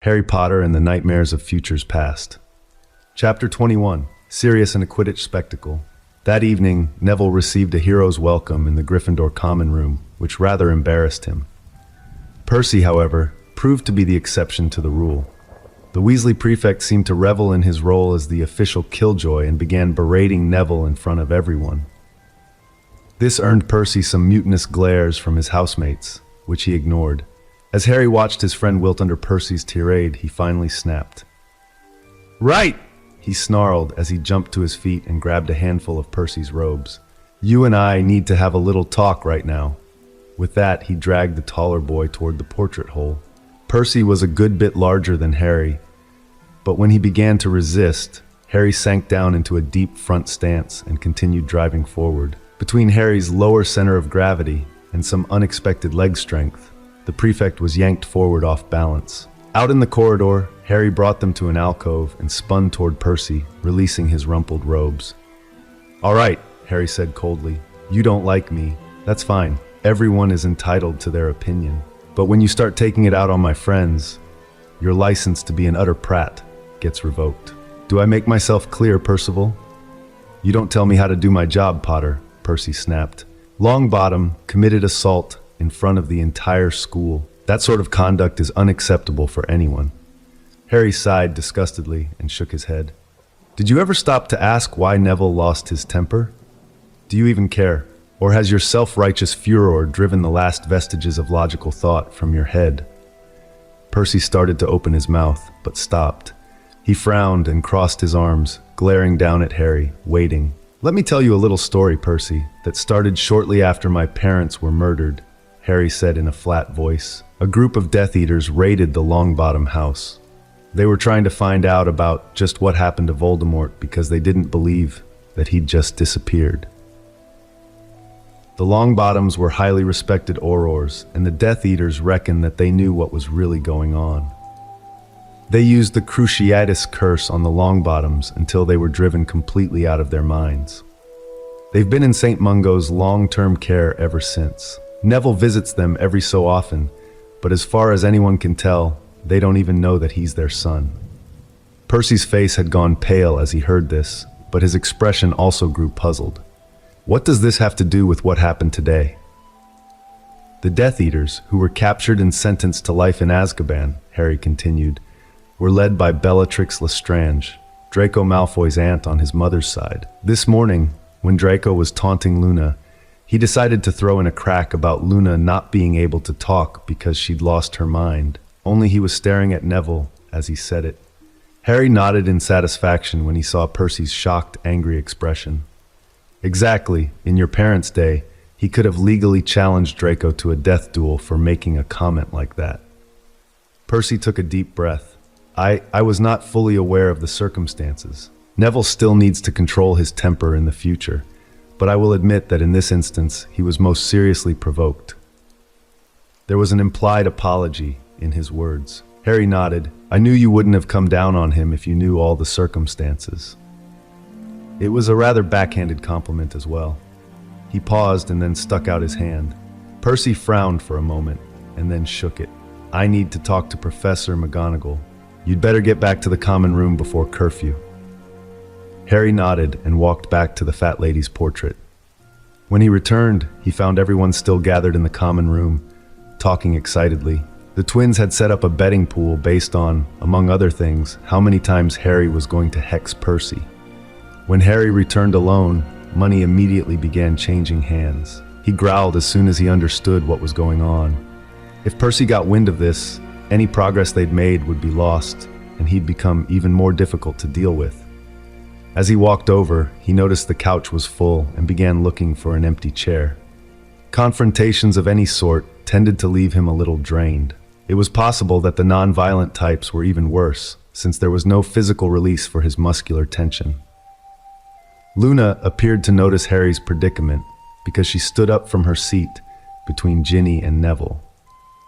Harry Potter and the Nightmares of Futures Past. Chapter 21. Sirius and a Quidditch Spectacle. That evening, Neville received a hero's welcome in the Gryffindor common room, which rather embarrassed him. Percy, however, proved to be the exception to the rule. The Weasley prefect seemed to revel in his role as the official killjoy and began berating Neville in front of everyone. This earned Percy some mutinous glares from his housemates, which he ignored. As Harry watched his friend wilt under Percy's tirade, he finally snapped. "Right!" he snarled as he jumped to his feet and grabbed a handful of Percy's robes. "You and I need to have a little talk right now." With that, he dragged the taller boy toward the portrait hole. Percy was a good bit larger than Harry, but when he began to resist, Harry sank down into a deep front stance and continued driving forward. Between Harry's lower center of gravity and some unexpected leg strength, the prefect was yanked forward off balance. Out in the corridor, Harry brought them to an alcove and spun toward Percy, releasing his rumpled robes. "All right," Harry said coldly. "You don't like me. That's fine. Everyone is entitled to their opinion. But when you start taking it out on my friends, your license to be an utter prat gets revoked. Do I make myself clear, Percival?" "You don't tell me how to do my job, Potter," Percy snapped. Longbottom committed assault in front of the entire school. That sort of conduct is unacceptable for anyone. Harry sighed disgustedly and shook his head. "Did you ever stop to ask why Neville lost his temper? Do you even care? Or has your self-righteous furor driven the last vestiges of logical thought from your head?" Percy started to open his mouth, but stopped. He frowned and crossed his arms, glaring down at Harry, waiting. "Let me tell you a little story, Percy, that started shortly after my parents were murdered," Harry said in a flat voice. "A group of Death Eaters raided the Longbottom house. They were trying to find out about just what happened to Voldemort because they didn't believe that he'd just disappeared. The Longbottoms were highly respected Aurors, and the Death Eaters reckoned that they knew what was really going on. They used the Cruciatus curse on the Longbottoms until they were driven completely out of their minds. They've been in St. Mungo's long-term care ever since. Neville visits them every so often, but as far as anyone can tell, they don't even know that he's their son." Percy's face had gone pale as he heard this, but his expression also grew puzzled. "What does this have to do with what happened today?" "The Death Eaters, who were captured and sentenced to life in Azkaban," Harry continued, "were led by Bellatrix Lestrange, Draco Malfoy's aunt on his mother's side. This morning, when Draco was taunting Luna, he decided to throw in a crack about Luna not being able to talk because she'd lost her mind. Only he was staring at Neville as he said it." Harry nodded in satisfaction when he saw Percy's shocked, angry expression. "Exactly. In your parents' day, he could have legally challenged Draco to a death duel for making a comment like that." Percy took a deep breath. I was not fully aware of the circumstances. Neville still needs to control his temper in the future, but I will admit that in this instance, he was most seriously provoked." There was an implied apology in his words. Harry nodded. "I knew you wouldn't have come down on him if you knew all the circumstances." It was a rather backhanded compliment as well. He paused and then stuck out his hand. Percy frowned for a moment and then shook it. "I need to talk to Professor McGonagall. You'd better get back to the common room before curfew." Harry nodded and walked back to the fat lady's portrait. When he returned, he found everyone still gathered in the common room, talking excitedly. The twins had set up a betting pool based on, among other things, how many times Harry was going to hex Percy. When Harry returned alone, money immediately began changing hands. He growled as soon as he understood what was going on. If Percy got wind of this, any progress they'd made would be lost, and he'd become even more difficult to deal with. As he walked over, he noticed the couch was full and began looking for an empty chair. Confrontations of any sort tended to leave him a little drained. It was possible that the non-violent types were even worse, since there was no physical release for his muscular tension. Luna appeared to notice Harry's predicament because she stood up from her seat between Ginny and Neville.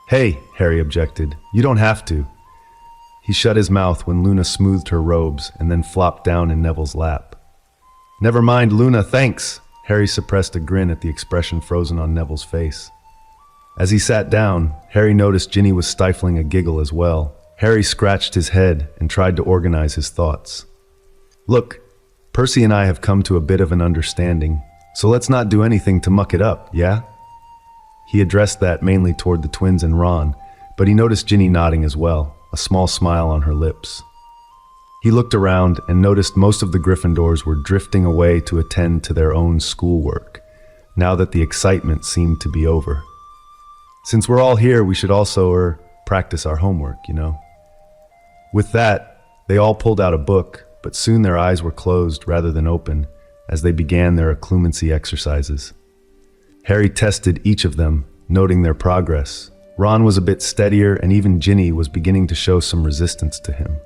"Hey," Harry objected, "you don't have to." He shut his mouth when Luna smoothed her robes and then flopped down in Neville's lap. "Never mind, Luna, thanks." Harry suppressed a grin at the expression frozen on Neville's face. As he sat down, Harry noticed Ginny was stifling a giggle as well, Harry scratched his head and tried to organize his thoughts. Look, Percy and I have come to a bit of an understanding, so let's not do anything to muck it up, yeah? He addressed that mainly toward the twins and Ron, but he noticed Ginny nodding as well, a small smile on her lips. He looked around and noticed most of the Gryffindors were drifting away to attend to their own schoolwork, now that the excitement seemed to be over. Since we're all here, we should also practice our homework, you know? With that, they all pulled out a book, but soon their eyes were closed rather than open as they began their occlumency exercises. Harry tested each of them, noting their progress. Ron was a bit steadier, and even Ginny was beginning to show some resistance to him.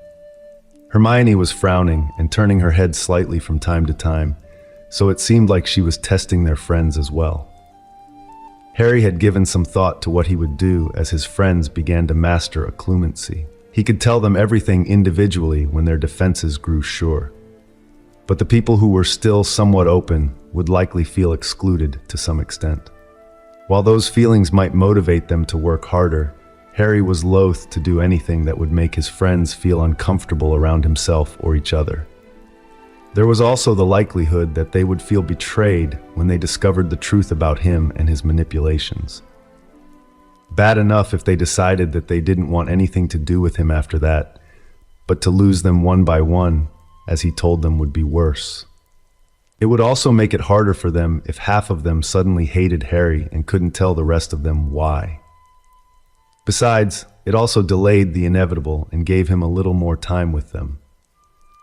Hermione was frowning and turning her head slightly from time to time, so it seemed like she was testing their friends as well. Harry had given some thought to what he would do as his friends began to master occlumency. He could tell them everything individually when their defenses grew sure. But the people who were still somewhat open would likely feel excluded to some extent. While those feelings might motivate them to work harder, Harry was loath to do anything that would make his friends feel uncomfortable around himself or each other. There was also the likelihood that they would feel betrayed when they discovered the truth about him and his manipulations. Bad enough if they decided that they didn't want anything to do with him after that, but to lose them one by one, as he told them, would be worse. It would also make it harder for them if half of them suddenly hated Harry and couldn't tell the rest of them why. Besides, it also delayed the inevitable and gave him a little more time with them.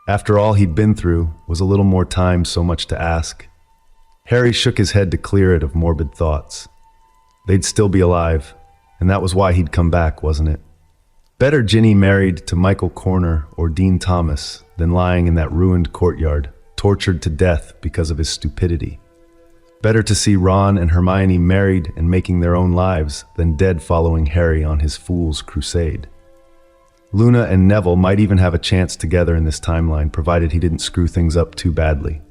After all he'd been through, was a little more time so much to ask? Harry shook his head to clear it of morbid thoughts. They'd still be alive, and that was why he'd come back, wasn't it? Better Ginny married to Michael Corner or Dean Thomas than lying in that ruined courtyard, tortured to death because of his stupidity. Better to see Ron and Hermione married and making their own lives than dead following Harry on his fool's crusade. Luna and Neville might even have a chance together in this timeline, provided he didn't screw things up too badly.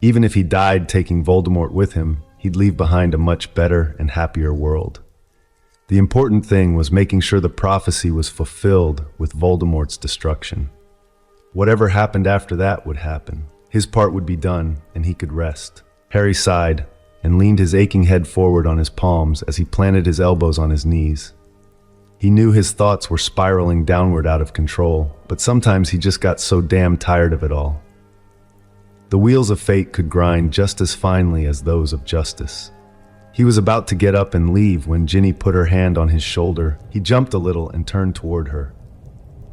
Even if he died taking Voldemort with him, he'd leave behind a much better and happier world. The important thing was making sure the prophecy was fulfilled with Voldemort's destruction. Whatever happened after that would happen. His part would be done, and he could rest. Harry sighed and leaned his aching head forward on his palms as he planted his elbows on his knees. He knew his thoughts were spiraling downward out of control, but sometimes he just got so damn tired of it all. The wheels of fate could grind just as finely as those of justice. He was about to get up and leave when Ginny put her hand on his shoulder. He jumped a little and turned toward her.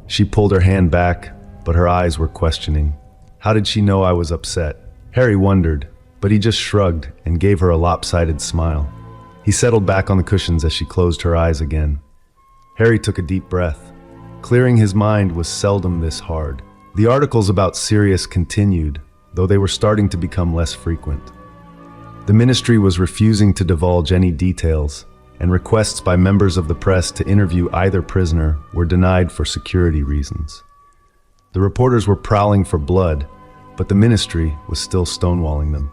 She pulled her hand back, but her eyes were questioning. How did she know I was upset? Harry wondered, but he just shrugged and gave her a lopsided smile. He settled back on the cushions as she closed her eyes again. Harry took a deep breath. Clearing his mind was seldom this hard. The articles about Sirius continued, though they were starting to become less frequent. The ministry was refusing to divulge any details, and requests by members of the press to interview either prisoner were denied for security reasons. The reporters were prowling for blood, but the ministry was still stonewalling them.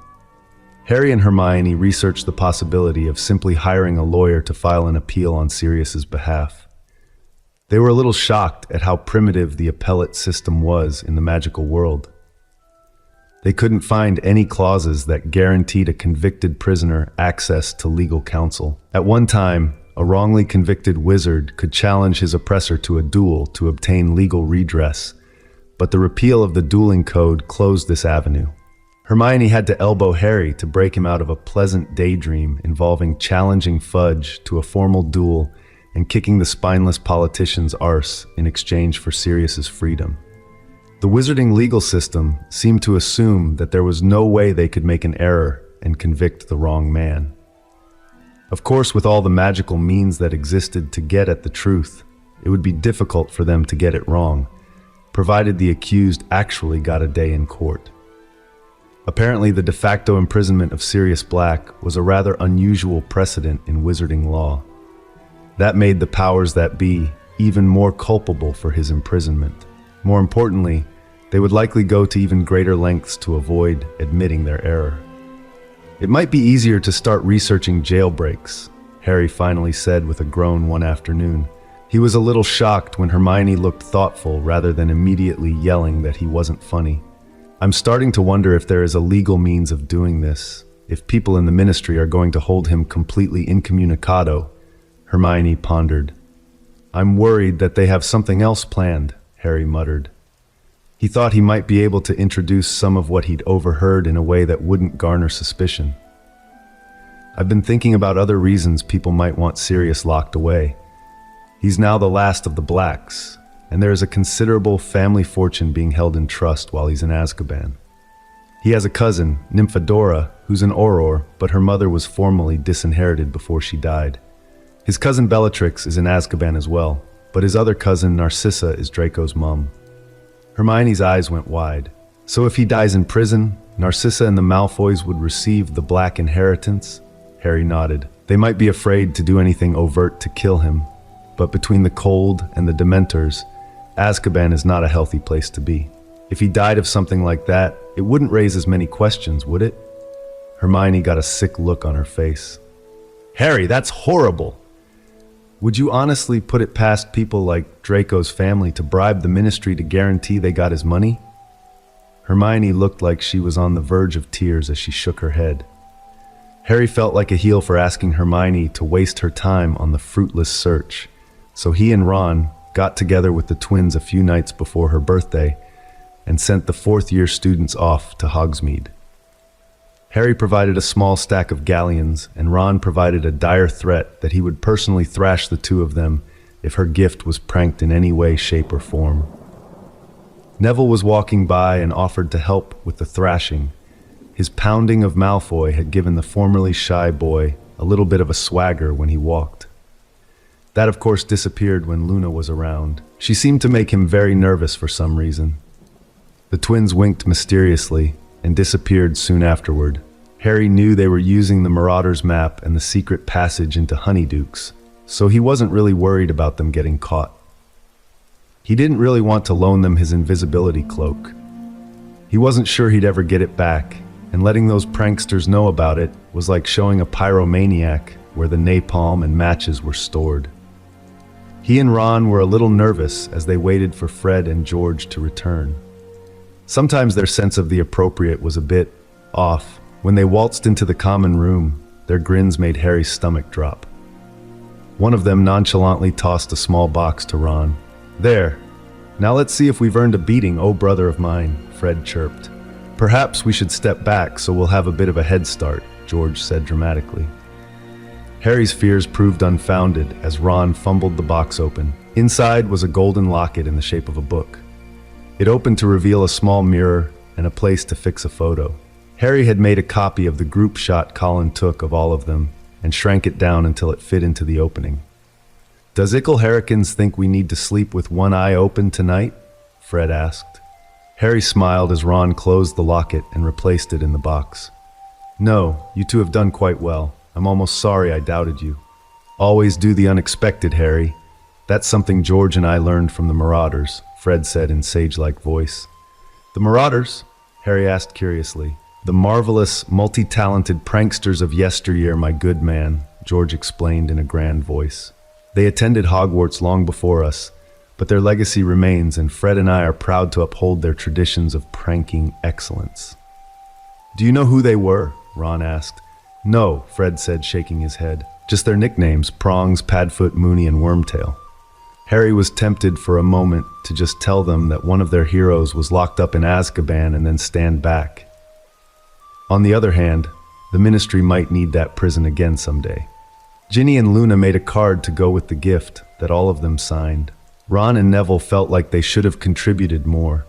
Harry and Hermione researched the possibility of simply hiring a lawyer to file an appeal on Sirius's behalf. They were a little shocked at how primitive the appellate system was in the magical world. They couldn't find any clauses that guaranteed a convicted prisoner access to legal counsel. At one time, a wrongly convicted wizard could challenge his oppressor to a duel to obtain legal redress, but the repeal of the dueling code closed this avenue. Hermione had to elbow Harry to break him out of a pleasant daydream involving challenging Fudge to a formal duel and kicking the spineless politician's arse in exchange for Sirius's freedom. The wizarding legal system seemed to assume that there was no way they could make an error and convict the wrong man. Of course, with all the magical means that existed to get at the truth, it would be difficult for them to get it wrong, provided the accused actually got a day in court. Apparently, the de facto imprisonment of Sirius Black was a rather unusual precedent in wizarding law. That made the powers that be even more culpable for his imprisonment. More importantly, they would likely go to even greater lengths to avoid admitting their error. It might be easier to start researching jailbreaks, Harry finally said with a groan one afternoon, He was a little shocked when Hermione looked thoughtful rather than immediately yelling that he wasn't funny. I'm starting to wonder if there is a legal means of doing this, if people in the ministry are going to hold him completely incommunicado, Hermione pondered. I'm worried that they have something else planned, Harry muttered. He thought he might be able to introduce some of what he'd overheard in a way that wouldn't garner suspicion. I've been thinking about other reasons people might want Sirius locked away. He's now the last of the Blacks, and there is a considerable family fortune being held in trust while he's in Azkaban. He has a cousin, Nymphadora, who's an Auror, but her mother was formally disinherited before she died. His cousin Bellatrix is in Azkaban as well, but his other cousin Narcissa is Draco's mum. Hermione's eyes went wide. So if he dies in prison, Narcissa and the Malfoys would receive the Black inheritance? Harry nodded. They might be afraid to do anything overt to kill him, but between the cold and the Dementors, Azkaban is not a healthy place to be. If he died of something like that, it wouldn't raise as many questions, would it? Hermione got a sick look on her face. Harry, that's horrible! Would you honestly put it past people like Draco's family to bribe the ministry to guarantee they got his money? Hermione looked like she was on the verge of tears as she shook her head. Harry felt like a heel for asking Hermione to waste her time on the fruitless search, so he and Ron got together with the twins a few nights before her birthday and sent the fourth-year students off to Hogsmeade. Harry provided a small stack of galleons, and Ron provided a dire threat that he would personally thrash the two of them if her gift was pranked in any way, shape, or form. Neville was walking by and offered to help with the thrashing. His pounding of Malfoy had given the formerly shy boy a little bit of a swagger when he walked. That, of course, disappeared when Luna was around. She seemed to make him very nervous for some reason. The twins winked mysteriously and disappeared soon afterward. Harry knew they were using the Marauder's map and the secret passage into Honeydukes, so he wasn't really worried about them getting caught. He didn't really want to loan them his invisibility cloak. He wasn't sure he'd ever get it back, and letting those pranksters know about it was like showing a pyromaniac where the napalm and matches were stored. He and Ron were a little nervous as they waited for Fred and George to return. Sometimes their sense of the appropriate was a bit off. When they waltzed into the common room, their grins made Harry's stomach drop. One of them nonchalantly tossed a small box to Ron. There. Now let's see if we've earned a beating, oh brother of mine, Fred chirped. Perhaps we should step back so we'll have a bit of a head start, George said dramatically. Harry's fears proved unfounded as Ron fumbled the box open. Inside was a golden locket in the shape of a book. It opened to reveal a small mirror and a place to fix a photo. Harry had made a copy of the group shot Colin took of all of them and shrank it down until it fit into the opening. Does Ickle Harrikins think we need to sleep with one eye open tonight? Fred asked. Harry smiled as Ron closed the locket and replaced it in the box. No, you two have done quite well. I'm almost sorry I doubted you. Always do the unexpected, Harry. That's something George and I learned from the Marauders, Fred said in sage-like voice. The Marauders? Harry asked curiously. The marvelous, multi-talented pranksters of yesteryear, my good man, George explained in a grand voice. They attended Hogwarts long before us, but their legacy remains, and Fred and I are proud to uphold their traditions of pranking excellence. Do you know who they were? Ron asked. No, Fred said, shaking his head. Just their nicknames, Prongs, Padfoot, Moony, and Wormtail. Harry was tempted for a moment to just tell them that one of their heroes was locked up in Azkaban and then stand back. On the other hand, the Ministry might need that prison again someday. Ginny and Luna made a card to go with the gift that all of them signed. Ron and Neville felt like they should have contributed more,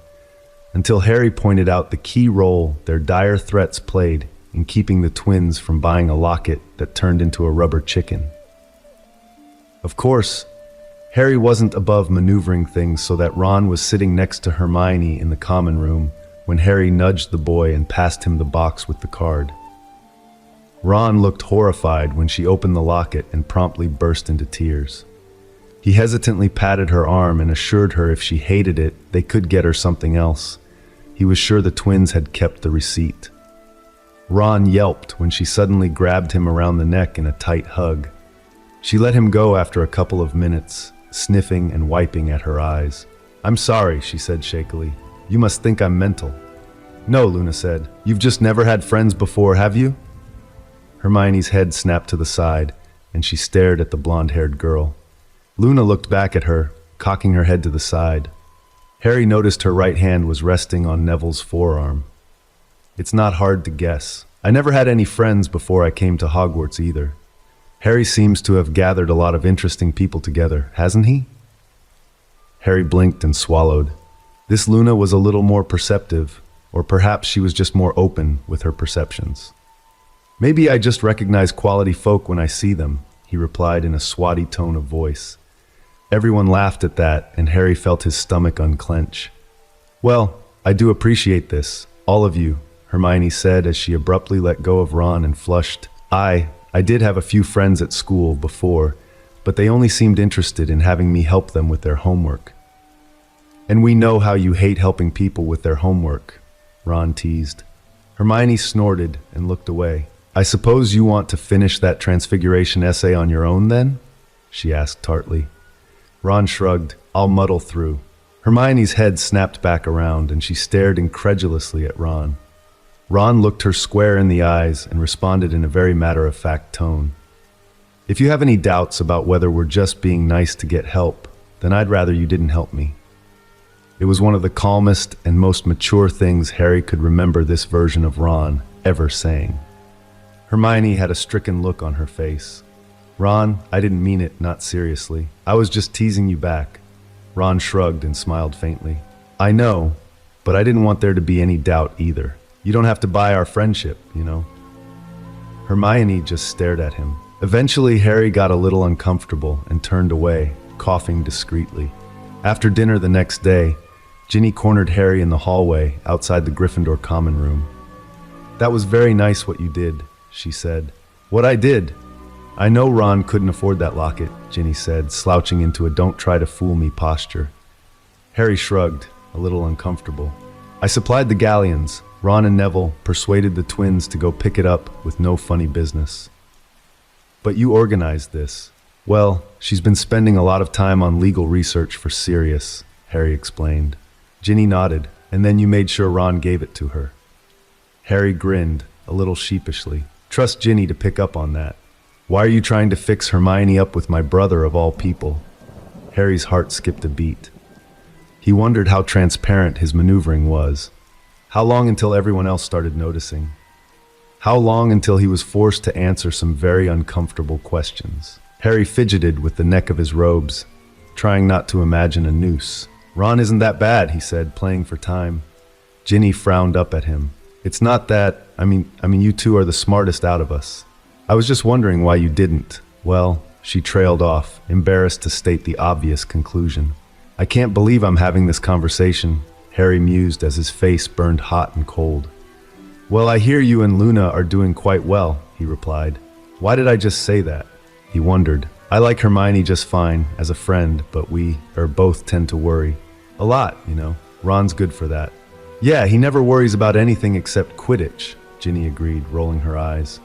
until Harry pointed out the key role their dire threats played in keeping the twins from buying a locket that turned into a rubber chicken. Of course, Harry wasn't above maneuvering things so that Ron was sitting next to Hermione in the common room when Harry nudged the boy and passed him the box with the card. Ron looked horrified when she opened the locket and promptly burst into tears. He hesitantly patted her arm and assured her if she hated it, they could get her something else. He was sure the twins had kept the receipt. Ron yelped when she suddenly grabbed him around the neck in a tight hug. She let him go after a couple of minutes, sniffing and wiping at her eyes. "I'm sorry," she said shakily. "You must think I'm mental." "No," Luna said. "You've just never had friends before, have you?" Hermione's head snapped to the side, and she stared at the blonde-haired girl. Luna looked back at her, cocking her head to the side. Harry noticed her right hand was resting on Neville's forearm. "It's not hard to guess. I never had any friends before I came to Hogwarts either. Harry seems to have gathered a lot of interesting people together, hasn't he?" Harry blinked and swallowed. This Luna was a little more perceptive, or perhaps she was just more open with her perceptions. "Maybe I just recognize quality folk when I see them," he replied in a swatty tone of voice. Everyone laughed at that, and Harry felt his stomach unclench. "Well, I do appreciate this, all of you," Hermione said as she abruptly let go of Ron and flushed. I did have a few friends at school before, but they only seemed interested in having me help them with their homework." "And we know how you hate helping people with their homework," Ron teased. Hermione snorted and looked away. "I suppose you want to finish that Transfiguration essay on your own then?" she asked tartly. Ron shrugged. "I'll muddle through." Hermione's head snapped back around, and she stared incredulously at Ron. Ron looked her square in the eyes and responded in a very matter-of-fact tone. "If you have any doubts about whether we're just being nice to get help, then I'd rather you didn't help me." It was one of the calmest and most mature things Harry could remember this version of Ron ever saying. Hermione had a stricken look on her face. "Ron, I didn't mean it, not seriously. I was just teasing you back." Ron shrugged and smiled faintly. "I know, but I didn't want there to be any doubt either. You don't have to buy our friendship, you know." Hermione just stared at him. Eventually, Harry got a little uncomfortable and turned away, coughing discreetly. After dinner the next day, Ginny cornered Harry in the hallway outside the Gryffindor common room. "That was very nice what you did," she said. "What I did? I know Ron couldn't afford that locket," Ginny said, slouching into a "don't try to fool me" posture. Harry shrugged, a little uncomfortable. "I supplied the galleons. Ron and Neville persuaded the twins to go pick it up with no funny business." "But you organized this." "Well, she's been spending a lot of time on legal research for Sirius," Harry explained. Ginny nodded. "And then you made sure Ron gave it to her." Harry grinned, a little sheepishly. "Trust Ginny to pick up on that. Why are you trying to fix Hermione up with my brother of all people?" Harry's heart skipped a beat. He wondered how transparent his maneuvering was. How long until everyone else started noticing? How long until he was forced to answer some very uncomfortable questions? Harry fidgeted with the neck of his robes, trying not to imagine a noose. "Ron isn't that bad," he said, playing for time. Ginny frowned up at him. "It's not that, I mean, you two are the smartest out of us. I was just wondering why you didn't." "Well," she trailed off, embarrassed to state the obvious conclusion. "I can't believe I'm having this conversation," Harry mused as his face burned hot and cold. "Well, I hear you and Luna are doing quite well," he replied. "Why did I just say that?" He wondered. "I like Hermione just fine as a friend, but we both tend to worry. A lot, you know. Ron's good for that." "Yeah, he never worries about anything except Quidditch," Ginny agreed, rolling her eyes.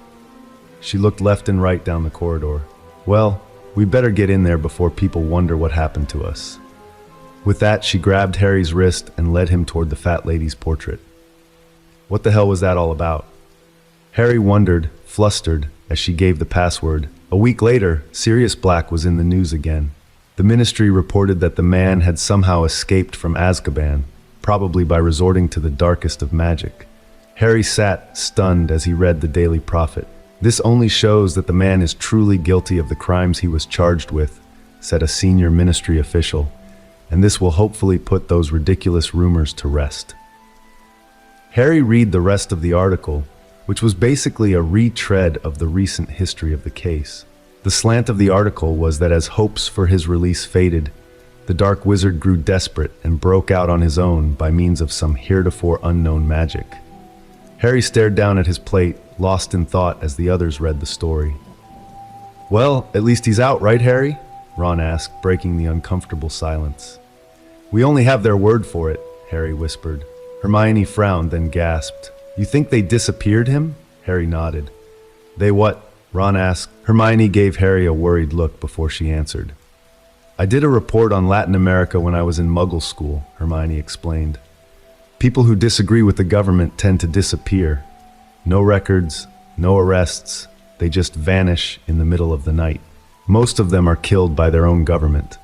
She looked left and right down the corridor. "Well, we better get in there before people wonder what happened to us." With that, she grabbed Harry's wrist and led him toward the fat lady's portrait. What the hell was that all about? Harry wondered, flustered, as she gave the password. A week later, Sirius Black was in the news again. The Ministry reported that the man had somehow escaped from Azkaban, probably by resorting to the darkest of magic. Harry sat, stunned, as he read the Daily Prophet. "This only shows that the man is truly guilty of the crimes he was charged with," said a senior Ministry official, "and this will hopefully put those ridiculous rumors to rest." Harry read the rest of the article, which was basically a retread of the recent history of the case. The slant of the article was that as hopes for his release faded, the Dark Wizard grew desperate and broke out on his own by means of some heretofore unknown magic. Harry stared down at his plate, lost in thought as the others read the story. "Well, at least he's out, right, Harry?" Ron asked, breaking the uncomfortable silence. "We only have their word for it," Harry whispered. Hermione frowned, then gasped. "You think they disappeared him?" Harry nodded. "They what?" Ron asked. Hermione gave Harry a worried look before she answered. I did a report on Latin America when I was in Muggle school, Hermione explained. People who disagree with the government tend to disappear. No records, no arrests, they just vanish in the middle of the night. Most of them are killed by their own government.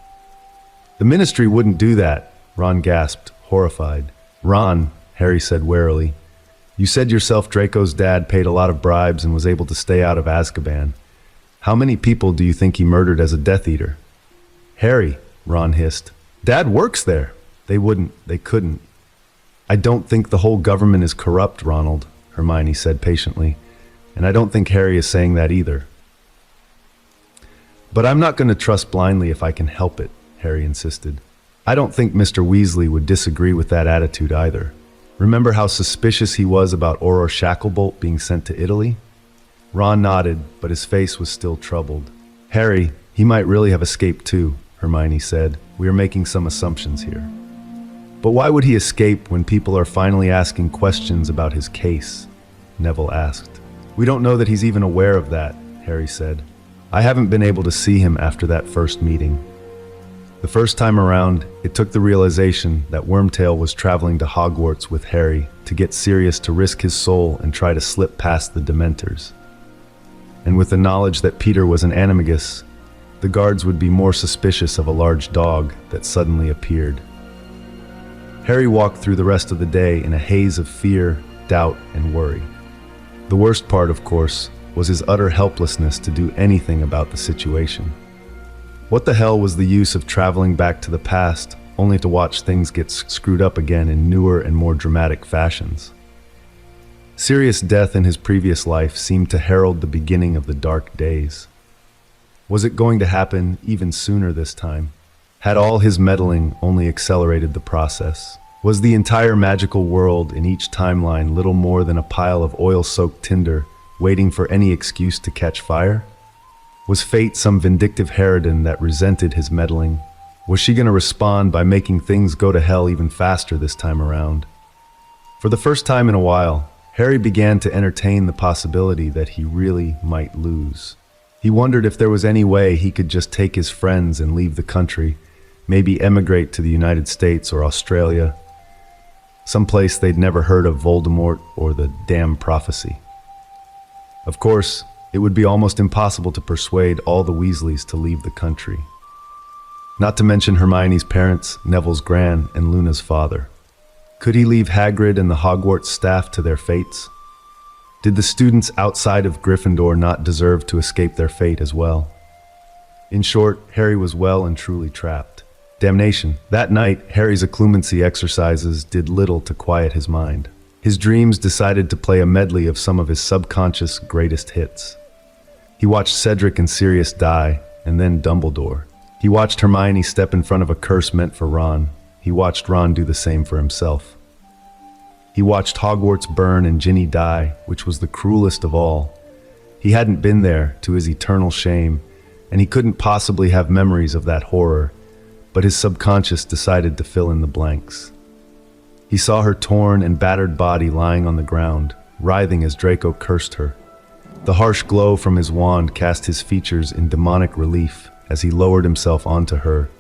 The Ministry wouldn't do that, Ron gasped, horrified. Ron, Harry said warily, you said yourself Draco's dad paid a lot of bribes and was able to stay out of Azkaban. How many people do you think he murdered as a Death Eater? Harry, Ron hissed. Dad works there. They couldn't. I don't think the whole government is corrupt, Ronald, Hermione said patiently, and I don't think Harry is saying that either. But I'm not going to trust blindly if I can help it, Harry insisted. I don't think Mr. Weasley would disagree with that attitude either. Remember how suspicious he was about Auror Shacklebolt being sent to Italy? Ron nodded, but his face was still troubled. Harry, he might really have escaped too, Hermione said. We are making some assumptions here. But why would he escape when people are finally asking questions about his case? Neville asked. We don't know that he's even aware of that, Harry said. I haven't been able to see him after that first meeting. The first time around, it took the realization that Wormtail was traveling to Hogwarts with Harry to get Sirius to risk his soul and try to slip past the Dementors. And with the knowledge that Peter was an animagus, the guards would be more suspicious of a large dog that suddenly appeared. Harry walked through the rest of the day in a haze of fear, doubt, and worry. The worst part, of course, was his utter helplessness to do anything about the situation. What the hell was the use of traveling back to the past only to watch things get screwed up again in newer and more dramatic fashions? Sirius' death in his previous life seemed to herald the beginning of the dark days. Was it going to happen even sooner this time? Had all his meddling only accelerated the process? Was the entire magical world in each timeline little more than a pile of oil-soaked tinder waiting for any excuse to catch fire? Was fate some vindictive harridan that resented his meddling? Was she going to respond by making things go to hell even faster this time around? For the first time in a while, Harry began to entertain the possibility that he really might lose. He wondered if there was any way he could just take his friends and leave the country, maybe emigrate to the United States or Australia, someplace they'd never heard of Voldemort or the damn prophecy. Of course, it would be almost impossible to persuade all the Weasleys to leave the country. Not to mention Hermione's parents, Neville's gran, and Luna's father. Could he leave Hagrid and the Hogwarts staff to their fates? Did the students outside of Gryffindor not deserve to escape their fate as well? In short, Harry was well and truly trapped. Damnation. That night, Harry's occlumency exercises did little to quiet his mind. His dreams decided to play a medley of some of his subconscious greatest hits. He watched Cedric and Sirius die, and then Dumbledore. He watched Hermione step in front of a curse meant for Ron. He watched Ron do the same for himself. He watched Hogwarts burn and Ginny die, which was the cruelest of all. He hadn't been there, to his eternal shame, and he couldn't possibly have memories of that horror, but his subconscious decided to fill in the blanks. He saw her torn and battered body lying on the ground, writhing as Draco cursed her. The harsh glow from his wand cast his features in demonic relief as he lowered himself onto her.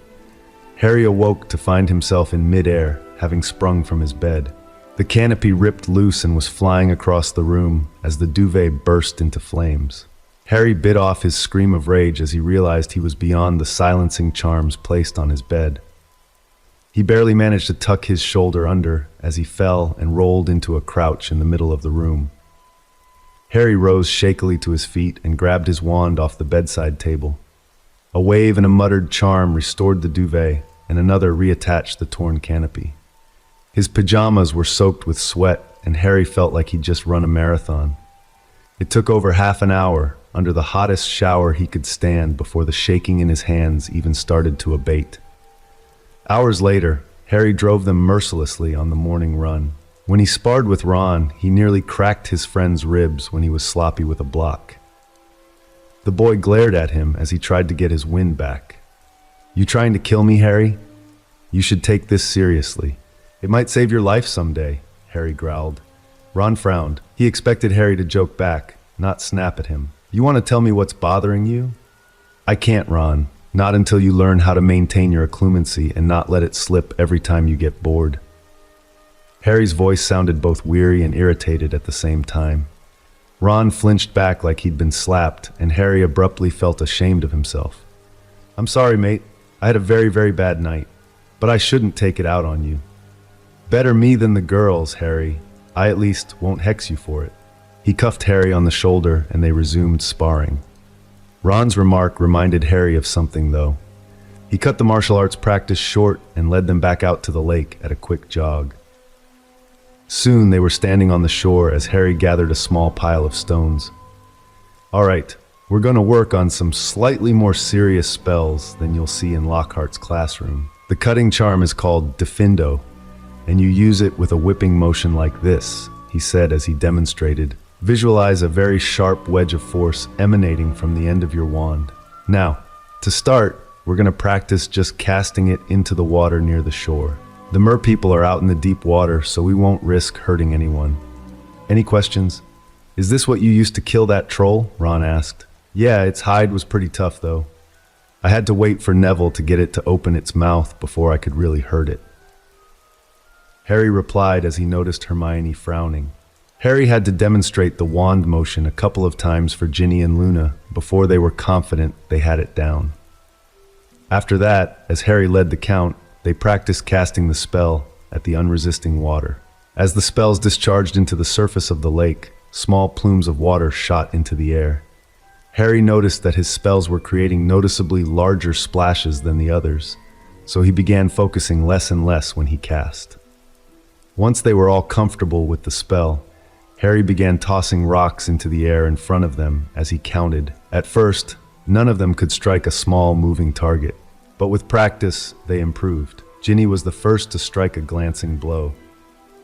Harry awoke to find himself in midair, having sprung from his bed. The canopy ripped loose and was flying across the room as the duvet burst into flames. Harry bit off his scream of rage as he realized he was beyond the silencing charms placed on his bed. He barely managed to tuck his shoulder under as he fell and rolled into a crouch in the middle of the room. Harry rose shakily to his feet and grabbed his wand off the bedside table. A wave and a muttered charm restored the duvet, and another reattached the torn canopy. His pajamas were soaked with sweat, and Harry felt like he'd just run a marathon. It took over half an hour, under the hottest shower he could stand, before the shaking in his hands even started to abate. Hours later, Harry drove them mercilessly on the morning run. When he sparred with Ron, he nearly cracked his friend's ribs when he was sloppy with a block. The boy glared at him as he tried to get his wind back. "You trying to kill me, Harry? You should take this seriously. It might save your life someday," Harry growled. Ron frowned. He expected Harry to joke back, not snap at him. "You want to tell me what's bothering you?" "I can't, Ron. Not until you learn how to maintain your occlumency and not let it slip every time you get bored. Harry's voice sounded both weary and irritated at the same time. Ron flinched back like he'd been slapped, and Harry abruptly felt ashamed of himself. "I'm sorry, mate. I had a very, very bad night, but I shouldn't take it out on you." "Better me than the girls, Harry. I at least won't hex you for it." He cuffed Harry on the shoulder, and they resumed sparring. Ron's remark reminded Harry of something, though. He cut the martial arts practice short and led them back out to the lake at a quick jog. Soon they were standing on the shore as Harry gathered a small pile of stones. "All right, we're going to work on some slightly more serious spells than you'll see in Lockhart's classroom. The cutting charm is called Defindo, and you use it with a whipping motion like this," he said as he demonstrated. "Visualize a very sharp wedge of force emanating from the end of your wand. Now, to start, we're going to practice just casting it into the water near the shore. The merpeople are out in the deep water, so we won't risk hurting anyone. Any questions?" "Is this what you used to kill that troll?" Ron asked. "Yeah, its hide was pretty tough, though. I had to wait for Neville to get it to open its mouth before I could really hurt it." Harry replied as he noticed Hermione frowning. Harry had to demonstrate the wand motion a couple of times for Ginny and Luna before they were confident they had it down. After that, as Harry led the count, they practiced casting the spell at the unresisting water. As the spells discharged into the surface of the lake, small plumes of water shot into the air. Harry noticed that his spells were creating noticeably larger splashes than the others, so he began focusing less and less when he cast. Once they were all comfortable with the spell, Harry began tossing rocks into the air in front of them as he counted. At first, none of them could strike a small moving target, but with practice, they improved. Ginny was the first to strike a glancing blow.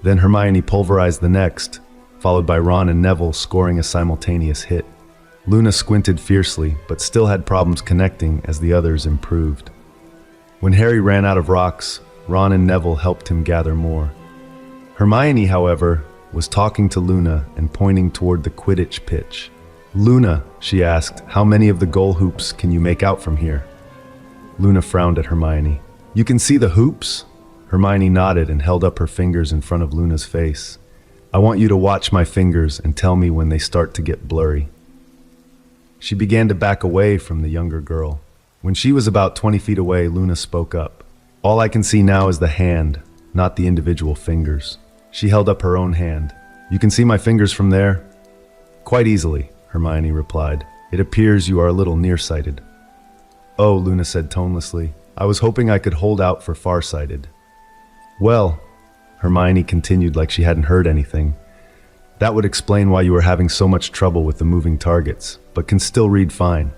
Then Hermione pulverized the next, followed by Ron and Neville scoring a simultaneous hit. Luna squinted fiercely, but still had problems connecting as the others improved. When Harry ran out of rocks, Ron and Neville helped him gather more. Hermione, however, was talking to Luna and pointing toward the Quidditch pitch. "Luna," she asked, "how many of the goal hoops can you make out from here?" Luna frowned at Hermione. "You can see the hoops?" Hermione nodded and held up her fingers in front of Luna's face. "I want you to watch my fingers and tell me when they start to get blurry." She began to back away from the younger girl. When she was about 20 feet away, Luna spoke up. "All I can see now is the hand, not the individual fingers." She held up her own hand. "You can see my fingers from there?" "Quite easily," Hermione replied. "It appears you are a little nearsighted." "Oh," Luna said tonelessly, "I was hoping I could hold out for farsighted." "Well," Hermione continued like she hadn't heard anything, "that would explain why you were having so much trouble with the moving targets, but can still read fine."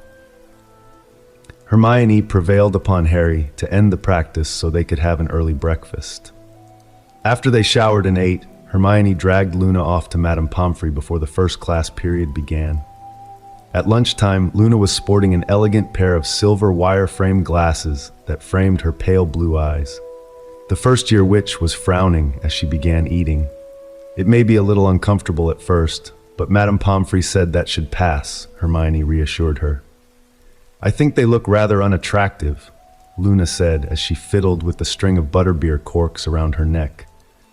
Hermione prevailed upon Harry to end the practice so they could have an early breakfast. After they showered and ate, Hermione dragged Luna off to Madame Pomfrey before the first class period began. At lunchtime, Luna was sporting an elegant pair of silver wire-frame glasses that framed her pale blue eyes. The first-year witch was frowning as she began eating. "It may be a little uncomfortable at first, but Madame Pomfrey said that should pass," Hermione reassured her. "I think they look rather unattractive," Luna said as she fiddled with the string of butterbeer corks around her neck.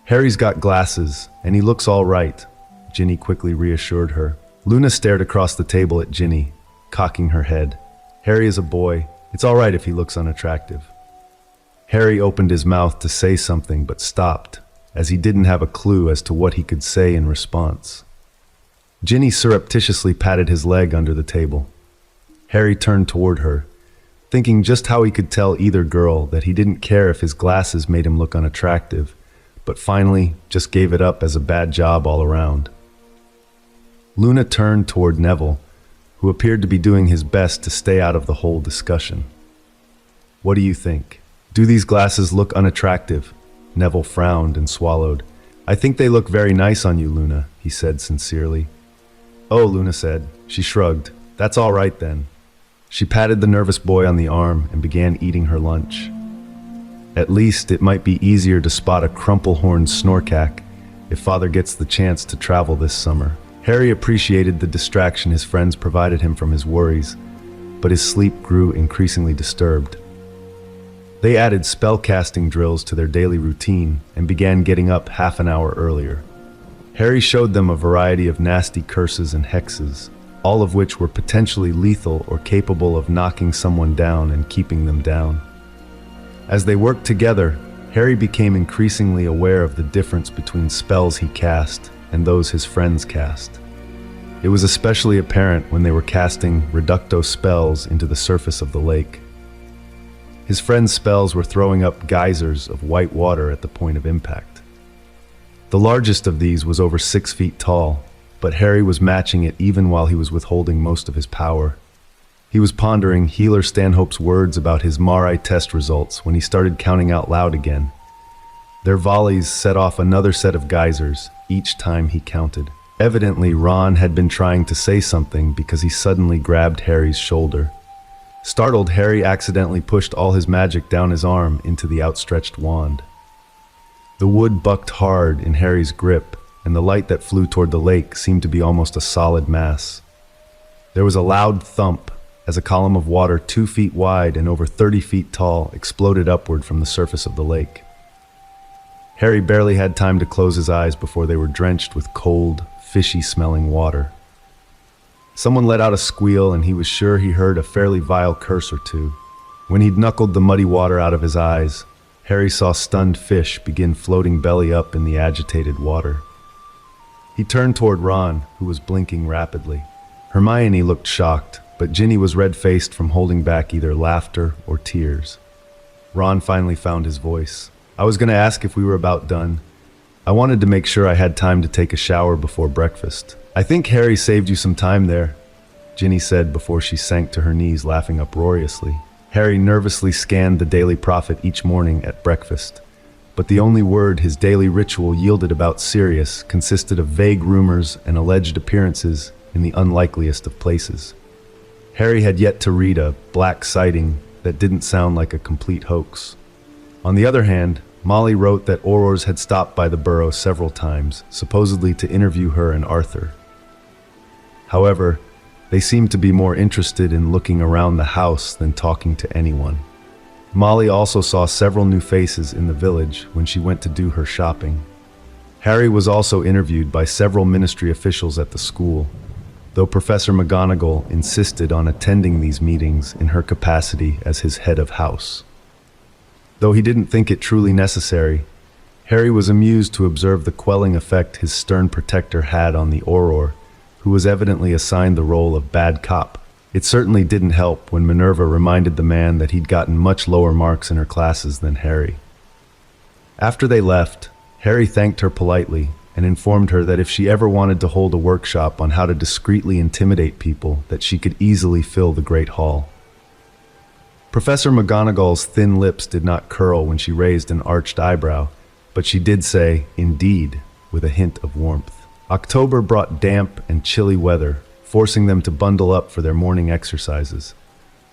"Harry's got glasses, and he looks all right," Ginny quickly reassured her. Luna stared across the table at Ginny, cocking her head. "Harry is a boy. It's all right if he looks unattractive." Harry opened his mouth to say something but stopped, as he didn't have a clue as to what he could say in response. Ginny surreptitiously patted his leg under the table. Harry turned toward her, thinking just how he could tell either girl that he didn't care if his glasses made him look unattractive, but finally just gave it up as a bad job all around. Luna turned toward Neville, who appeared to be doing his best to stay out of the whole discussion. "What do you think? Do these glasses look unattractive?" Neville frowned and swallowed. "I think they look very nice on you, Luna," he said sincerely. "Oh," Luna said. She shrugged. "That's all right then." She patted the nervous boy on the arm and began eating her lunch. At least it might be easier to spot a crumple-horned snorkack if Father gets the chance to travel this summer. Harry appreciated the distraction his friends provided him from his worries, but his sleep grew increasingly disturbed. They added spell-casting drills to their daily routine and began getting up half an hour earlier. Harry showed them a variety of nasty curses and hexes, all of which were potentially lethal or capable of knocking someone down and keeping them down. As they worked together, Harry became increasingly aware of the difference between spells he cast and those his friends cast. It was especially apparent when they were casting reducto spells into the surface of the lake. His friend's spells were throwing up geysers of white water at the point of impact. The largest of these was over 6 feet tall, but Harry was matching it even while he was withholding most of his power. He was pondering Healer Stanhope's words about his Mari test results when he started counting out loud again. Their volleys set off another set of geysers each time he counted. Evidently, Ron had been trying to say something because he suddenly grabbed Harry's shoulder. Startled, Harry accidentally pushed all his magic down his arm into the outstretched wand. The wood bucked hard in Harry's grip, and the light that flew toward the lake seemed to be almost a solid mass. There was a loud thump as a column of water 2 feet wide and over 30 feet tall exploded upward from the surface of the lake. Harry barely had time to close his eyes before they were drenched with cold, fishy-smelling water. Someone let out a squeal, and he was sure he heard a fairly vile curse or two. When he'd knuckled the muddy water out of his eyes, Harry saw stunned fish begin floating belly up in the agitated water. He turned toward Ron, who was blinking rapidly. Hermione looked shocked, but Ginny was red-faced from holding back either laughter or tears. Ron finally found his voice. "I was going to ask if we were about done. I wanted to make sure I had time to take a shower before breakfast." "I think Harry saved you some time there," Ginny said before she sank to her knees, laughing uproariously. Harry nervously scanned the Daily Prophet each morning at breakfast, but the only word his daily ritual yielded about Sirius consisted of vague rumors and alleged appearances in the unlikeliest of places. Harry had yet to read a black sighting that didn't sound like a complete hoax. On the other hand, Molly wrote that Aurors had stopped by the burrow several times, supposedly to interview her and Arthur. However, they seemed to be more interested in looking around the house than talking to anyone. Molly also saw several new faces in the village when she went to do her shopping. Harry was also interviewed by several ministry officials at the school, though Professor McGonagall insisted on attending these meetings in her capacity as his head of house. Though he didn't think it truly necessary, Harry was amused to observe the quelling effect his stern protector had on the Auror, who was evidently assigned the role of bad cop. It certainly didn't help when Minerva reminded the man that he'd gotten much lower marks in her classes than Harry. After they left, Harry thanked her politely and informed her that if she ever wanted to hold a workshop on how to discreetly intimidate people, that she could easily fill the Great Hall. Professor McGonagall's thin lips did not curl when she raised an arched eyebrow, but she did say, "Indeed," with a hint of warmth. October brought damp and chilly weather, forcing them to bundle up for their morning exercises.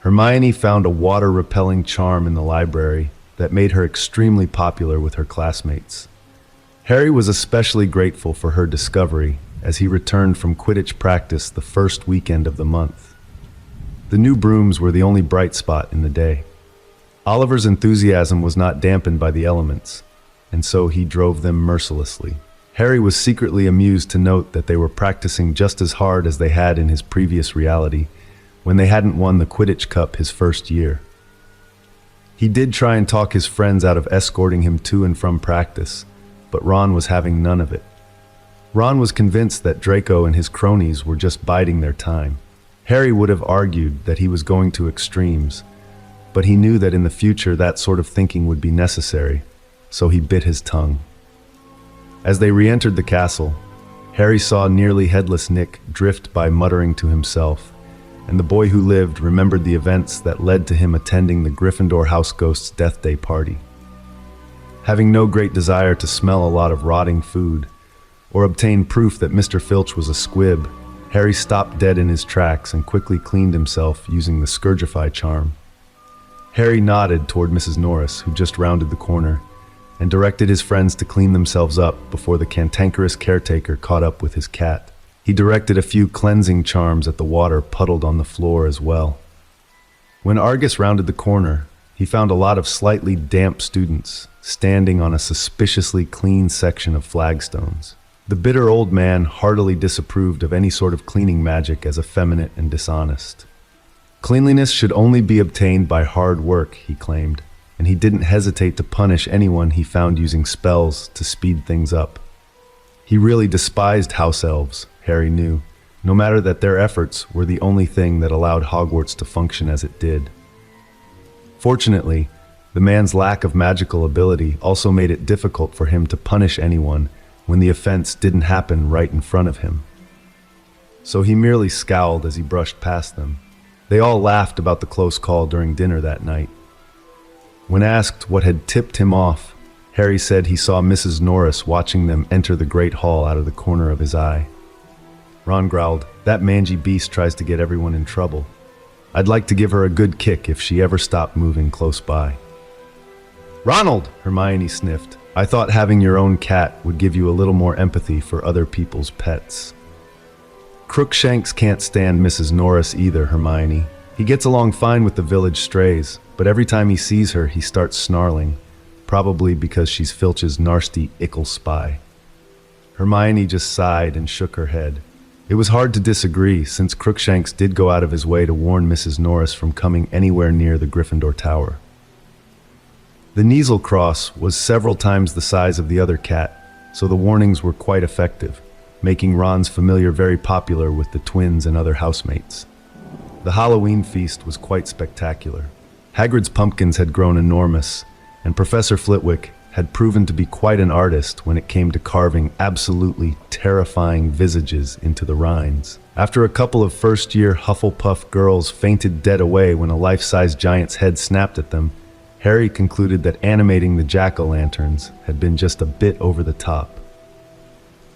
Hermione found a water-repelling charm in the library that made her extremely popular with her classmates. Harry was especially grateful for her discovery as he returned from Quidditch practice the first weekend of the month. The new brooms were the only bright spot in the day. Oliver's enthusiasm was not dampened by the elements, and so he drove them mercilessly. Harry was secretly amused to note that they were practicing just as hard as they had in his previous reality, when they hadn't won the Quidditch Cup his first year. He did try and talk his friends out of escorting him to and from practice, but Ron was having none of it. Ron was convinced that Draco and his cronies were just biding their time. Harry would have argued that he was going to extremes, but he knew that in the future that sort of thinking would be necessary, so he bit his tongue. As they re-entered the castle, Harry saw nearly headless Nick drift by muttering to himself, and the boy who lived remembered the events that led to him attending the Gryffindor house ghost's death day party. Having no great desire to smell a lot of rotting food, or obtain proof that Mr. Filch was a squib, Harry stopped dead in his tracks and quickly cleaned himself using the Scourgify charm. Harry nodded toward Mrs. Norris, who just rounded the corner, and directed his friends to clean themselves up before the cantankerous caretaker caught up with his cat. He directed a few cleansing charms at the water puddled on the floor as well. When Argus rounded the corner, he found a lot of slightly damp students standing on a suspiciously clean section of flagstones. The bitter old man heartily disapproved of any sort of cleaning magic as effeminate and dishonest. Cleanliness should only be obtained by hard work, he claimed, and he didn't hesitate to punish anyone he found using spells to speed things up. He really despised house elves, Harry knew, no matter that their efforts were the only thing that allowed Hogwarts to function as it did. Fortunately, the man's lack of magical ability also made it difficult for him to punish anyone when the offense didn't happen right in front of him. So he merely scowled as he brushed past them. They all laughed about the close call during dinner that night. When asked what had tipped him off, Harry said he saw Mrs. Norris watching them enter the Great Hall out of the corner of his eye. Ron growled, "That mangy beast tries to get everyone in trouble. I'd like to give her a good kick if she ever stopped moving close by." "Ronald!" Hermione sniffed. "I thought having your own cat would give you a little more empathy for other people's pets." "Crookshanks can't stand Mrs. Norris either, Hermione. He gets along fine with the village strays, but every time he sees her, he starts snarling, probably because she's Filch's narsty ickle spy." Hermione just sighed and shook her head. It was hard to disagree, since Crookshanks did go out of his way to warn Mrs. Norris from coming anywhere near the Gryffindor Tower. The Kneazlecross was several times the size of the other cat, so the warnings were quite effective, making Ron's familiar very popular with the twins and other housemates. The Halloween feast was quite spectacular. Hagrid's pumpkins had grown enormous, and Professor Flitwick had proven to be quite an artist when it came to carving absolutely terrifying visages into the rinds. After a couple of first-year Hufflepuff girls fainted dead away when a life-size giant's head snapped at them, Harry concluded that animating the jack-o'-lanterns had been just a bit over the top.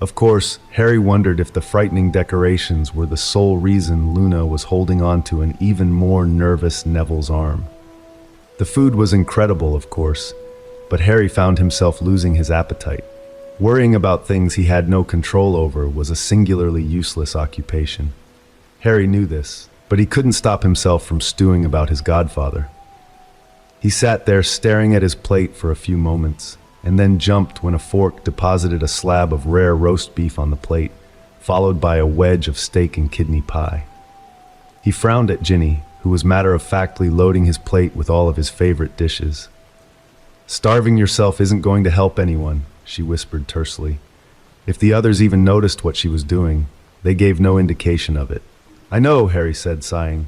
Of course, Harry wondered if the frightening decorations were the sole reason Luna was holding on to an even more nervous Neville's arm. The food was incredible, of course, but Harry found himself losing his appetite. Worrying about things he had no control over was a singularly useless occupation. Harry knew this, but he couldn't stop himself from stewing about his godfather. He sat there staring at his plate for a few moments, and then jumped when a fork deposited a slab of rare roast beef on the plate, followed by a wedge of steak and kidney pie. He frowned at Ginny, who was matter-of-factly loading his plate with all of his favorite dishes. "Starving yourself isn't going to help anyone," she whispered tersely. If the others even noticed what she was doing, they gave no indication of it. "I know," Harry said, sighing.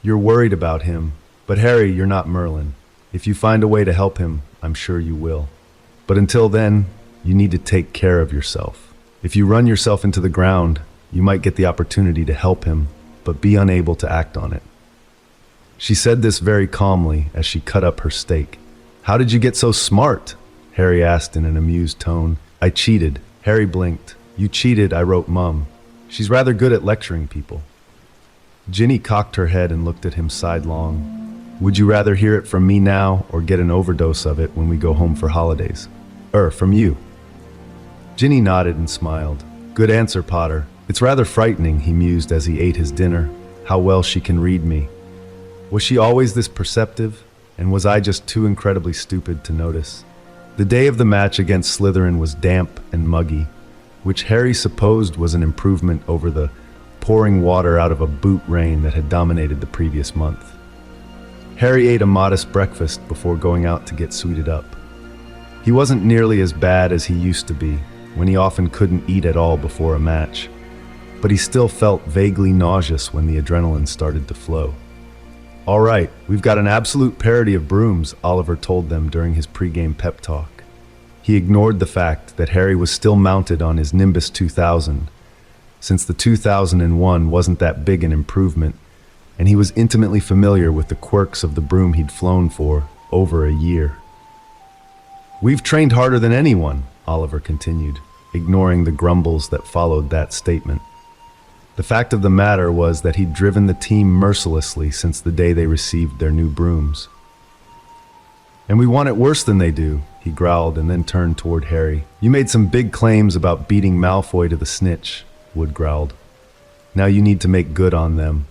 You're worried about him. But Harry, you're not Merlin. If you find a way to help him, I'm sure you will. But until then, you need to take care of yourself. If you run yourself into the ground, you might get the opportunity to help him, but be unable to act on it." She said this very calmly as she cut up her steak. "How did you get so smart?" Harry asked in an amused tone. "I cheated." Harry blinked. "You cheated, I wrote Mum. She's rather good at lecturing people." Ginny cocked her head and looked at him sidelong. "Would you rather hear it from me now or get an overdose of it when we go home for holidays?" From you." Ginny nodded and smiled. "Good answer, Potter. It's rather frightening," he mused as he ate his dinner, "how well she can read me. Was she always this perceptive, and was I just too incredibly stupid to notice?" The day of the match against Slytherin was damp and muggy, which Harry supposed was an improvement over the pouring water out of a boot rain that had dominated the previous month. Harry ate a modest breakfast before going out to get suited up. He wasn't nearly as bad as he used to be, when he often couldn't eat at all before a match, but he still felt vaguely nauseous when the adrenaline started to flow. "All right, we've got an absolute parody of brooms," Oliver told them during his pregame pep talk. He ignored the fact that Harry was still mounted on his Nimbus 2000, since the 2001 wasn't that big an improvement, and he was intimately familiar with the quirks of the broom he'd flown for over a year. "We've trained harder than anyone," Oliver continued, ignoring the grumbles that followed that statement. The fact of the matter was that he'd driven the team mercilessly since the day they received their new brooms. "And we want it worse than they do," he growled and then turned toward Harry. "You made some big claims about beating Malfoy to the snitch," Wood growled. "Now you need to make good on them."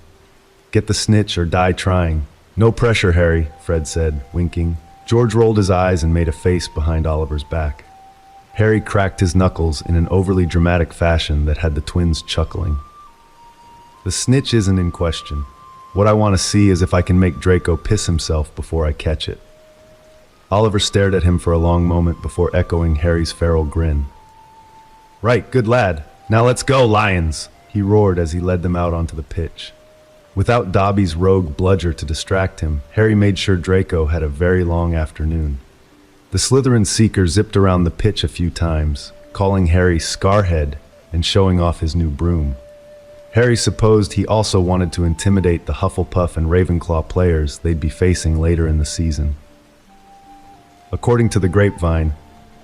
Get the snitch or die trying. No pressure, Harry, Fred said, winking. George rolled his eyes and made a face behind Oliver's back. Harry cracked his knuckles in an overly dramatic fashion that had the twins chuckling. The snitch isn't in question. What I want to see is if I can make Draco piss himself before I catch it. Oliver stared at him for a long moment before echoing Harry's feral grin. Right, good lad. Now let's go, lions, he roared as he led them out onto the pitch. Without Dobby's rogue bludger to distract him, Harry made sure Draco had a very long afternoon. The Slytherin Seeker zipped around the pitch a few times, calling Harry Scarhead and showing off his new broom. Harry supposed he also wanted to intimidate the Hufflepuff and Ravenclaw players they'd be facing later in the season. According to the grapevine,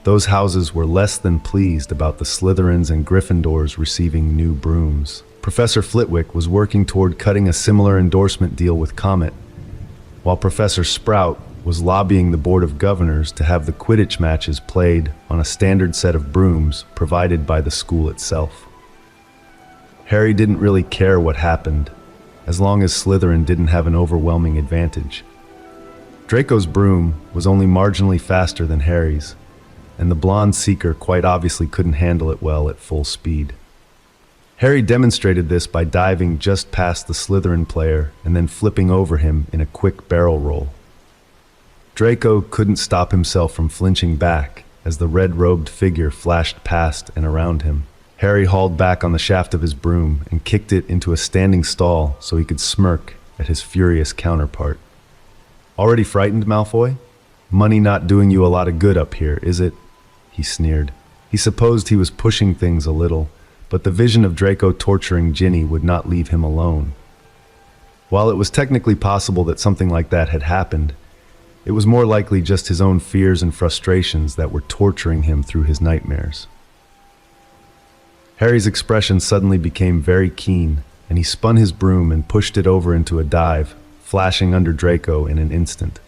those houses were less than pleased about the Slytherins and Gryffindors receiving new brooms. Professor Flitwick was working toward cutting a similar endorsement deal with Comet, while Professor Sprout was lobbying the Board of Governors to have the Quidditch matches played on a standard set of brooms provided by the school itself. Harry didn't really care what happened, as long as Slytherin didn't have an overwhelming advantage. Draco's broom was only marginally faster than Harry's, and the blonde Seeker quite obviously couldn't handle it well at full speed. Harry demonstrated this by diving just past the Slytherin player and then flipping over him in a quick barrel roll. Draco couldn't stop himself from flinching back as the red-robed figure flashed past and around him. Harry hauled back on the shaft of his broom and kicked it into a standing stall so he could smirk at his furious counterpart. Already frightened, Malfoy? Money not doing you a lot of good up here, is it? He sneered. He supposed he was pushing things a little, but the vision of Draco torturing Ginny would not leave him alone. While it was technically possible that something like that had happened, it was more likely just his own fears and frustrations that were torturing him through his nightmares. Harry's expression suddenly became very keen, and he spun his broom and pushed it over into a dive, flashing under Draco in an instant.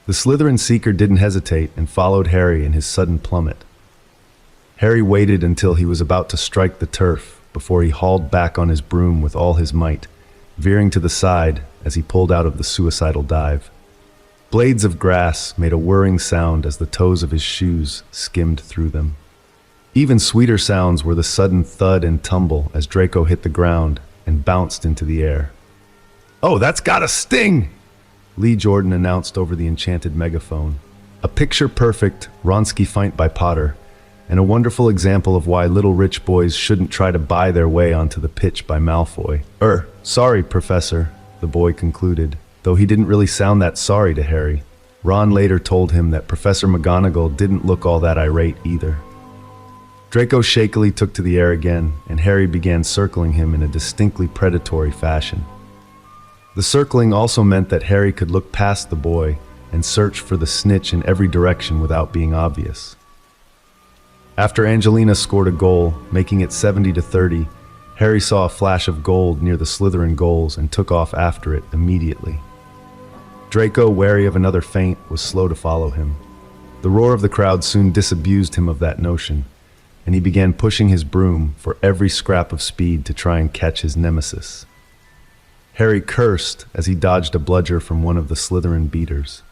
The Slytherin Seeker didn't hesitate and followed Harry in his sudden plummet. Harry waited until he was about to strike the turf before he hauled back on his broom with all his might, veering to the side as he pulled out of the suicidal dive. Blades of grass made a whirring sound as the toes of his shoes skimmed through them. Even sweeter sounds were the sudden thud and tumble as Draco hit the ground and bounced into the air. "Oh, that's got a sting!" Lee Jordan announced over the enchanted megaphone. A picture-perfect Wronski feint by Potter, and a wonderful example of why little rich boys shouldn't try to buy their way onto the pitch by Malfoy. Sorry, Professor," the boy concluded, though he didn't really sound that sorry to Harry. Ron later told him that Professor McGonagall didn't look all that irate either. Draco shakily took to the air again, and Harry began circling him in a distinctly predatory fashion. The circling also meant that Harry could look past the boy and search for the snitch in every direction without being obvious. After Angelina scored a goal, making it 70-30, Harry saw a flash of gold near the Slytherin goals and took off after it immediately. Draco, wary of another feint, was slow to follow him. The roar of the crowd soon disabused him of that notion, and he began pushing his broom for every scrap of speed to try and catch his nemesis. Harry cursed as he dodged a bludger from one of the Slytherin beaters.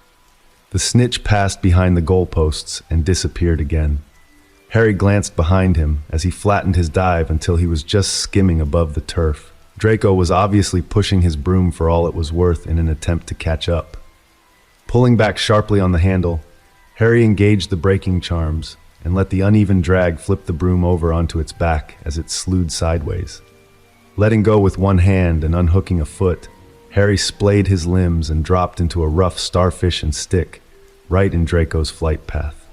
The snitch passed behind the goalposts and disappeared again. Harry glanced behind him as he flattened his dive until he was just skimming above the turf. Draco was obviously pushing his broom for all it was worth in an attempt to catch up. Pulling back sharply on the handle, Harry engaged the braking charms and let the uneven drag flip the broom over onto its back as it slewed sideways. Letting go with one hand and unhooking a foot, Harry splayed his limbs and dropped into a rough starfish and stick, right in Draco's flight path.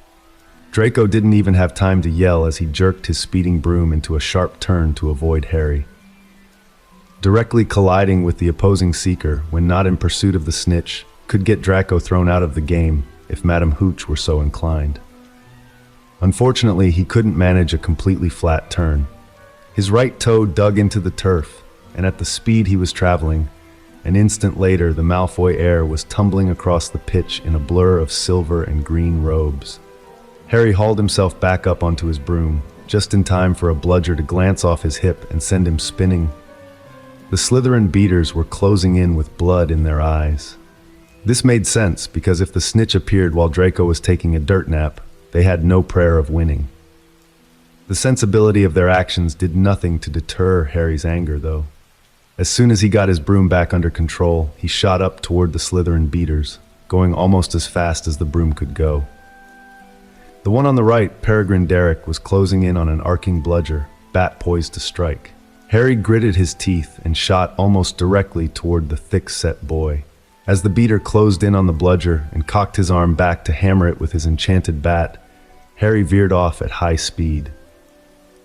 Draco didn't even have time to yell as he jerked his speeding broom into a sharp turn to avoid Harry. Directly colliding with the opposing Seeker when not in pursuit of the snitch could get Draco thrown out of the game if Madame Hooch were so inclined. Unfortunately, he couldn't manage a completely flat turn. His right toe dug into the turf, and at the speed he was traveling, an instant later the Malfoy heir was tumbling across the pitch in a blur of silver and green robes. Harry hauled himself back up onto his broom, just in time for a bludger to glance off his hip and send him spinning. The Slytherin beaters were closing in with blood in their eyes. This made sense because if the snitch appeared while Draco was taking a dirt nap, they had no prayer of winning. The sensibility of their actions did nothing to deter Harry's anger, though. As soon as he got his broom back under control, he shot up toward the Slytherin beaters, going almost as fast as the broom could go. The one on the right, Peregrine Derek, was closing in on an arcing bludger, bat poised to strike. Harry gritted his teeth and shot almost directly toward the thick-set boy. As the beater closed in on the bludger and cocked his arm back to hammer it with his enchanted bat, Harry veered off at high speed.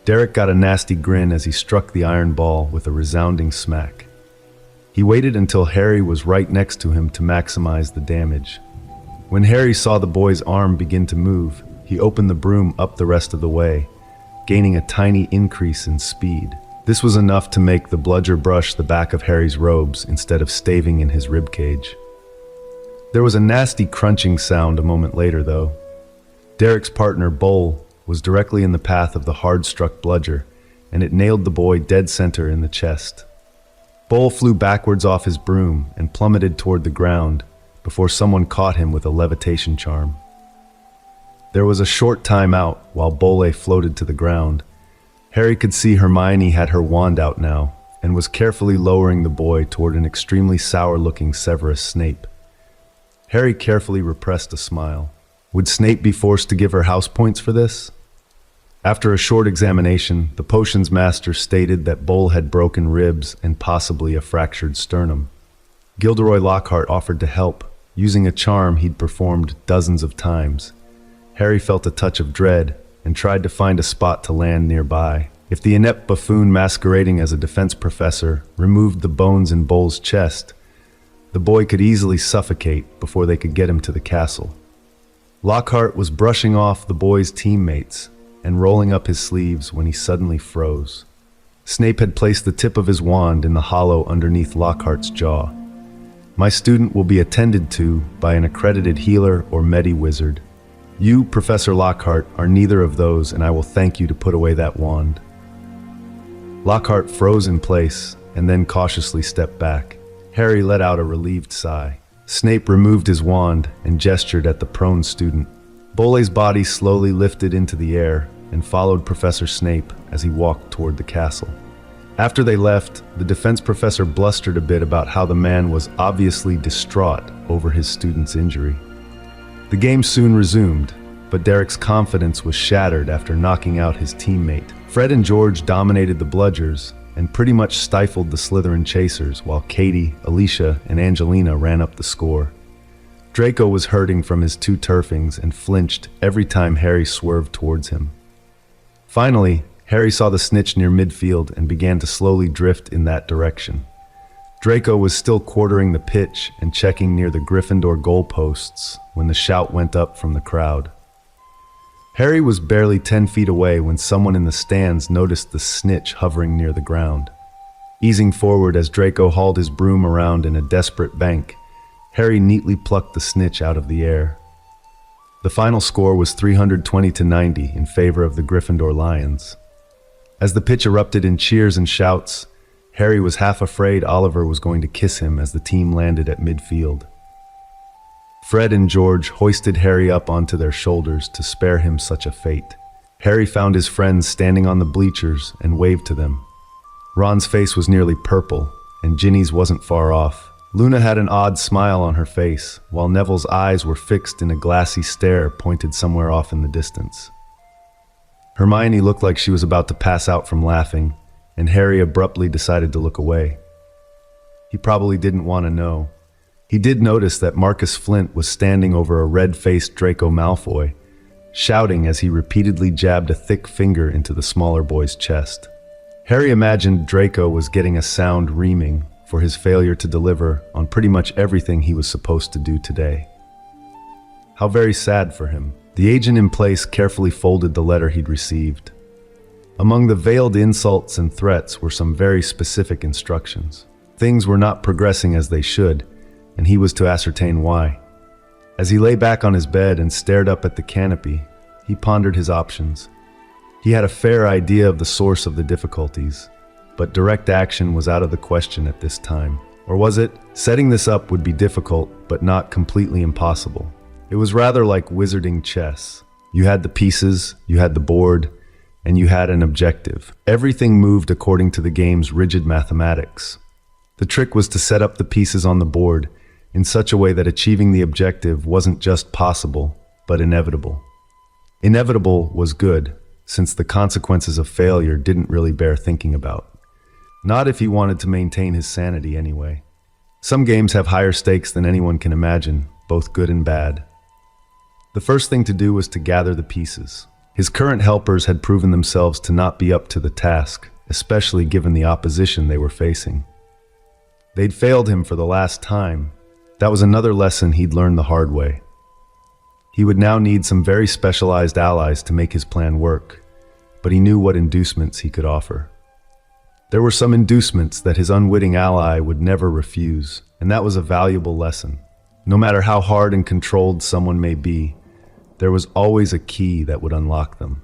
Derek got a nasty grin as he struck the iron ball with a resounding smack. He waited until Harry was right next to him to maximize the damage. When Harry saw the boy's arm begin to move, he opened the broom up the rest of the way, gaining a tiny increase in speed. This was enough to make the bludger brush the back of Harry's robes instead of staving in his ribcage. There was a nasty crunching sound a moment later, though. Derek's partner, Bull, was directly in the path of the hard-struck bludger, and it nailed the boy dead center in the chest. Bull flew backwards off his broom and plummeted toward the ground before someone caught him with a levitation charm. There was a short time out while Bull floated to the ground. Harry could see Hermione had her wand out now and was carefully lowering the boy toward an extremely sour-looking Severus Snape. Harry carefully repressed a smile. Would Snape be forced to give her house points for this? After a short examination, the potions master stated that Bull had broken ribs and possibly a fractured sternum. Gilderoy Lockhart offered to help, using a charm he'd performed dozens of times. Harry felt a touch of dread and tried to find a spot to land nearby. If the inept buffoon masquerading as a defense professor removed the bones in Bull's chest, the boy could easily suffocate before they could get him to the castle. Lockhart was brushing off the boy's teammates and rolling up his sleeves when he suddenly froze. Snape had placed the tip of his wand in the hollow underneath Lockhart's jaw. My student will be attended to by an accredited healer or medi-wizard. You, Professor Lockhart, are neither of those, and I will thank you to put away that wand. Lockhart froze in place and then cautiously stepped back. Harry let out a relieved sigh. Snape removed his wand and gestured at the prone student. Bully's body slowly lifted into the air and followed Professor Snape as he walked toward the castle. After they left, the defense professor blustered a bit about how the man was obviously distraught over his student's injury. The game soon resumed, but Derek's confidence was shattered after knocking out his teammate. Fred and George dominated the bludgers and pretty much stifled the Slytherin chasers, while Katie, Alicia, and Angelina ran up the score. Draco was hurting from his two turfings and flinched every time Harry swerved towards him. Finally, Harry saw the snitch near midfield and began to slowly drift in that direction. Draco was still quartering the pitch and checking near the Gryffindor goalposts when the shout went up from the crowd. Harry was barely 10 feet away when someone in the stands noticed the snitch hovering near the ground. Easing forward as Draco hauled his broom around in a desperate bank, Harry neatly plucked the snitch out of the air. The final score was 320-90 in favor of the Gryffindor Lions. As the pitch erupted in cheers and shouts, Harry was half afraid Oliver was going to kiss him as the team landed at midfield. Fred and George hoisted Harry up onto their shoulders to spare him such a fate. Harry found his friends standing on the bleachers and waved to them. Ron's face was nearly purple, and Ginny's wasn't far off. Luna had an odd smile on her face, while Neville's eyes were fixed in a glassy stare pointed somewhere off in the distance. Hermione looked like she was about to pass out from laughing, and Harry abruptly decided to look away. He probably didn't want to know. He did notice that Marcus Flint was standing over a red-faced Draco Malfoy, shouting as he repeatedly jabbed a thick finger into the smaller boy's chest. Harry imagined Draco was getting a sound reaming for his failure to deliver on pretty much everything he was supposed to do today. How very sad for him. The agent in place carefully folded the letter he'd received. Among the veiled insults and threats were some very specific instructions. Things were not progressing as they should, and he was to ascertain why. As he lay back on his bed and stared up at the canopy, he pondered his options. He had a fair idea of the source of the difficulties. but direct action was out of the question at this time. Or was it? Setting this up would be difficult, but not completely impossible. It was rather like wizarding chess. You had the pieces, you had the board, and you had an objective. Everything moved according to the game's rigid mathematics. The trick was to set up the pieces on the board in such a way that achieving the objective wasn't just possible, but inevitable. Inevitable was good, since the consequences of failure didn't really bear thinking about. Not if he wanted to maintain his sanity anyway. Some games have higher stakes than anyone can imagine, both good and bad. The first thing to do was to gather the pieces. His current helpers had proven themselves to not be up to the task, especially given the opposition they were facing. They'd failed him for the last time. That was another lesson he'd learned the hard way. He would now need some very specialized allies to make his plan work, but he knew what inducements he could offer. There were some inducements that his unwitting ally would never refuse, and that was a valuable lesson. No matter how hard and controlled someone may be, there was always a key that would unlock them.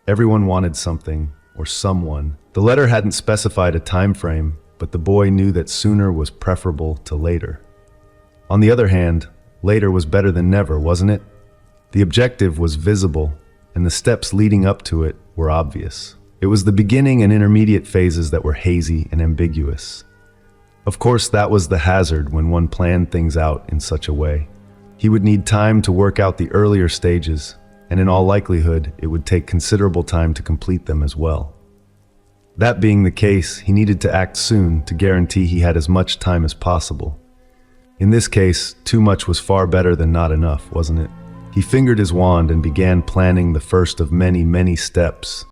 Everyone wanted something, or someone. The letter hadn't specified a time frame, but the boy knew that sooner was preferable to later. On the other hand, later was better than never, wasn't it? The objective was visible, and the steps leading up to it were obvious. It was the beginning and intermediate phases that were hazy and ambiguous. Of course, that was the hazard when one planned things out in such a way. He would need time to work out the earlier stages, and in all likelihood, it would take considerable time to complete them as well. That being the case, he needed to act soon to guarantee he had as much time as possible. In this case, too much was far better than not enough, wasn't it? He fingered his wand and began planning the first of many, many steps